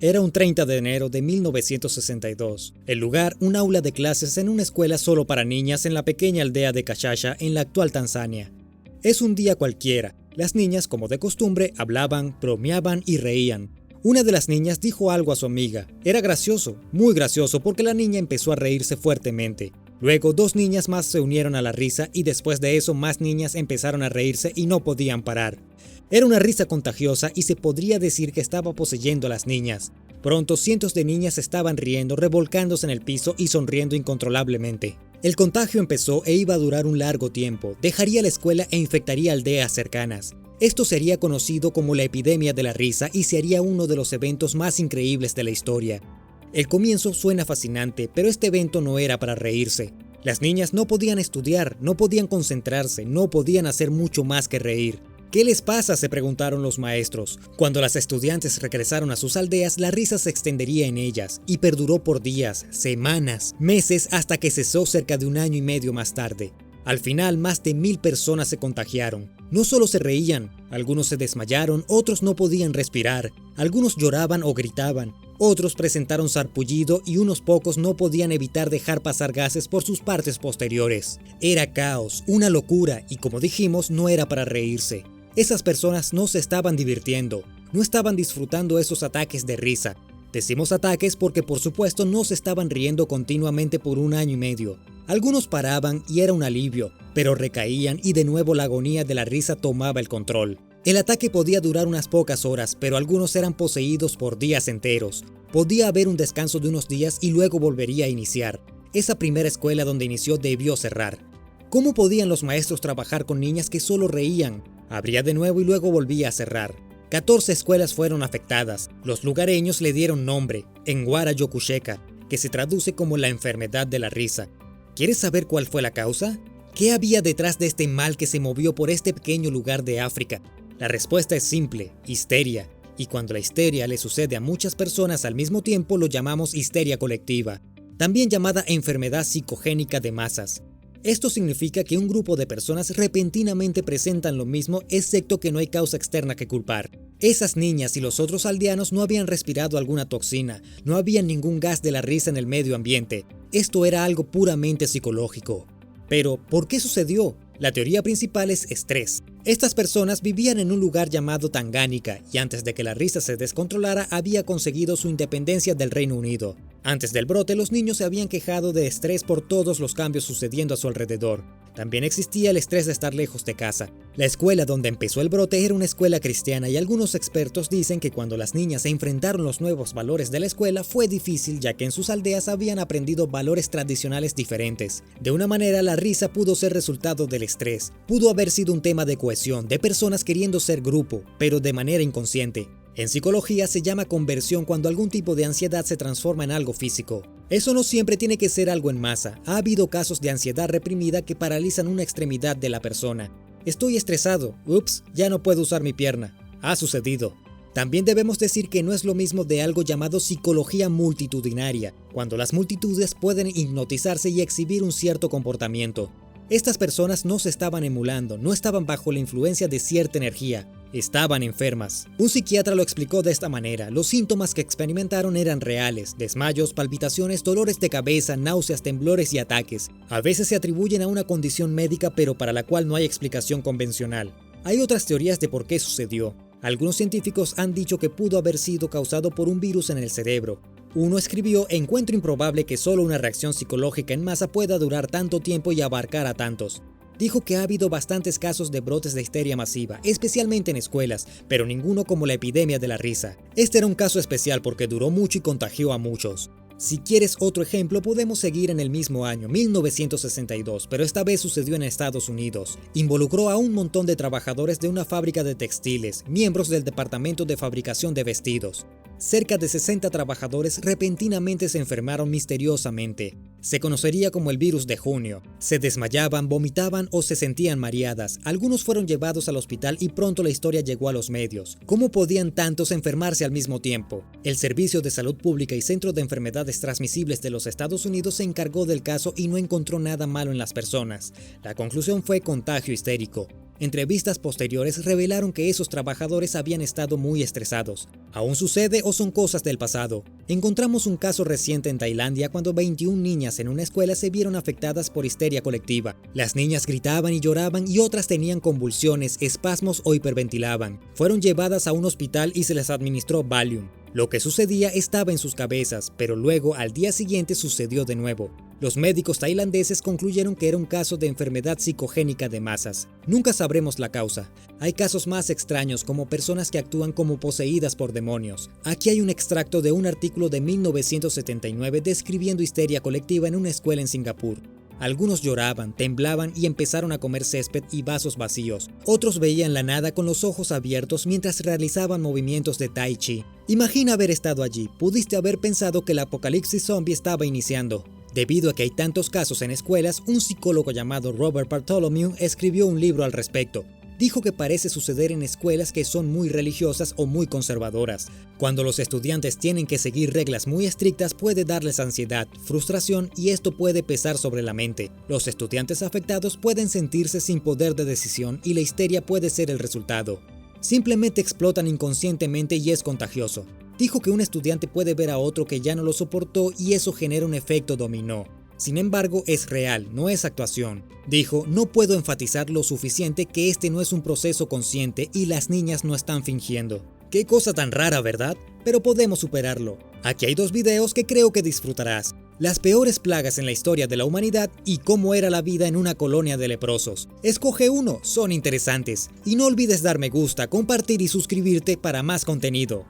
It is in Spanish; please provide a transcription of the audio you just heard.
Era un 30 de enero de 1962. El lugar, un aula de clases en una escuela solo para niñas en la pequeña aldea de Kashasha, en la actual Tanzania. Es un día cualquiera. Las niñas, como de costumbre, hablaban, bromeaban y reían. Una de las niñas dijo algo a su amiga. Era gracioso, muy gracioso, porque la niña empezó a reírse fuertemente. Luego, dos niñas más se unieron a la risa y después de eso más niñas empezaron a reírse y no podían parar. Era una risa contagiosa y se podría decir que estaba poseyendo a las niñas. Pronto cientos de niñas estaban riendo, revolcándose en el piso y sonriendo incontrolablemente. El contagio empezó e iba a durar un largo tiempo. Dejaría la escuela e infectaría aldeas cercanas. Esto sería conocido como la epidemia de la risa y sería uno de los eventos más increíbles de la historia. El comienzo suena fascinante, pero este evento no era para reírse. Las niñas no podían estudiar, no podían concentrarse, no podían hacer mucho más que reír. ¿Qué les pasa?, se preguntaron los maestros. Cuando las estudiantes regresaron a sus aldeas, la risa se extendería en ellas y perduró por días, semanas, meses, hasta que cesó cerca de un año y medio más tarde. Al final, más de 1000 personas se contagiaron. No solo se reían, algunos se desmayaron, otros no podían respirar, algunos lloraban o gritaban, otros presentaron sarpullido y unos pocos no podían evitar dejar pasar gases por sus partes posteriores. Era caos, una locura y, como dijimos, no era para reírse. Esas personas no se estaban divirtiendo, no estaban disfrutando esos ataques de risa. Decimos ataques porque por supuesto no se estaban riendo continuamente por un año y medio. Algunos paraban y era un alivio, pero recaían y de nuevo la agonía de la risa tomaba el control. El ataque podía durar unas pocas horas, pero algunos eran poseídos por días enteros. Podía haber un descanso de unos días y luego volvería a iniciar. Esa primera escuela donde inició debió cerrar. ¿Cómo podían los maestros trabajar con niñas que solo reían? Abría de nuevo y luego volvía a cerrar. 14 escuelas fueron afectadas. Los lugareños le dieron nombre, Ngwara Yokusheka, que se traduce como la enfermedad de la risa. ¿Quieres saber cuál fue la causa? ¿Qué había detrás de este mal que se movió por este pequeño lugar de África? La respuesta es simple, histeria. Y cuando la histeria le sucede a muchas personas al mismo tiempo, lo llamamos histeria colectiva, también llamada enfermedad psicogénica de masas. Esto significa que un grupo de personas repentinamente presentan lo mismo, excepto que no hay causa externa que culpar. Esas niñas y los otros aldeanos no habían respirado alguna toxina, no había ningún gas de la risa en el medio ambiente. Esto era algo puramente psicológico. Pero, ¿por qué sucedió? La teoría principal es estrés. Estas personas vivían en un lugar llamado Tangánica y antes de que la risa se descontrolara había conseguido su independencia del Reino Unido. Antes del brote, los niños se habían quejado de estrés por todos los cambios sucediendo a su alrededor. También existía el estrés de estar lejos de casa. La escuela donde empezó el brote era una escuela cristiana y algunos expertos dicen que cuando las niñas se enfrentaron los nuevos valores de la escuela fue difícil ya que en sus aldeas habían aprendido valores tradicionales diferentes. De una manera, la risa pudo ser resultado del estrés. Pudo haber sido un tema de cohesión, de personas queriendo ser grupo, pero de manera inconsciente. En psicología se llama conversión cuando algún tipo de ansiedad se transforma en algo físico. Eso no siempre tiene que ser algo en masa. Ha habido casos de ansiedad reprimida que paralizan una extremidad de la persona. Estoy estresado. Ups, ya no puedo usar mi pierna. Ha sucedido. También debemos decir que no es lo mismo de algo llamado psicología multitudinaria, cuando las multitudes pueden hipnotizarse y exhibir un cierto comportamiento. Estas personas no se estaban emulando, no estaban bajo la influencia de cierta energía, estaban enfermas. Un psiquiatra lo explicó de esta manera: los síntomas que experimentaron eran reales, desmayos, palpitaciones, dolores de cabeza, náuseas, temblores y ataques. A veces se atribuyen a una condición médica pero para la cual no hay explicación convencional. Hay otras teorías de por qué sucedió. Algunos científicos han dicho que pudo haber sido causado por un virus en el cerebro. Uno escribió: encuentro improbable que solo una reacción psicológica en masa pueda durar tanto tiempo y abarcar a tantos. Dijo que ha habido bastantes casos de brotes de histeria masiva, especialmente en escuelas, pero ninguno como la epidemia de la risa. Este era un caso especial porque duró mucho y contagió a muchos. Si quieres otro ejemplo, podemos seguir en el mismo año, 1962, pero esta vez sucedió en Estados Unidos. Involucró a un montón de trabajadores de una fábrica de textiles, miembros del departamento de fabricación de vestidos. Cerca de 60 trabajadores repentinamente se enfermaron misteriosamente. Se conocería como el virus de junio. Se desmayaban, vomitaban o se sentían mareadas. Algunos fueron llevados al hospital y pronto la historia llegó a los medios. ¿Cómo podían tantos enfermarse al mismo tiempo? El Servicio de Salud Pública y Centro de Enfermedades Transmisibles de los Estados Unidos se encargó del caso y no encontró nada malo en las personas. La conclusión fue contagio histérico. Entrevistas posteriores revelaron que esos trabajadores habían estado muy estresados. ¿Aún sucede o son cosas del pasado? Encontramos un caso reciente en Tailandia cuando 21 niñas en una escuela se vieron afectadas por histeria colectiva. Las niñas gritaban y lloraban y otras tenían convulsiones, espasmos o hiperventilaban. Fueron llevadas a un hospital y se les administró Valium. Lo que sucedía estaba en sus cabezas, pero luego al día siguiente sucedió de nuevo. Los médicos tailandeses concluyeron que era un caso de enfermedad psicogénica de masas. Nunca sabremos la causa. Hay casos más extraños como personas que actúan como poseídas por demonios. Aquí hay un extracto de un artículo de 1979 describiendo histeria colectiva en una escuela en Singapur. Algunos lloraban, temblaban y empezaron a comer césped y vasos vacíos. Otros veían la nada con los ojos abiertos mientras realizaban movimientos de tai chi. Imagina haber estado allí. Pudiste haber pensado que el apocalipsis zombie estaba iniciando. Debido a que hay tantos casos en escuelas, un psicólogo llamado Robert Bartholomew escribió un libro al respecto. Dijo que parece suceder en escuelas que son muy religiosas o muy conservadoras. Cuando los estudiantes tienen que seguir reglas muy estrictas puede darles ansiedad, frustración y esto puede pesar sobre la mente. Los estudiantes afectados pueden sentirse sin poder de decisión y la histeria puede ser el resultado. Simplemente explotan inconscientemente y es contagioso. Dijo que un estudiante puede ver a otro que ya no lo soportó y eso genera un efecto dominó. Sin embargo, es real, no es actuación. Dijo, no puedo enfatizar lo suficiente que este no es un proceso consciente y las niñas no están fingiendo. Qué cosa tan rara, ¿verdad? Pero podemos superarlo. Aquí hay 2 videos que creo que disfrutarás. Las peores plagas en la historia de la humanidad y cómo era la vida en una colonia de leprosos. Escoge uno, son interesantes. Y no olvides dar me gusta, compartir y suscribirte para más contenido.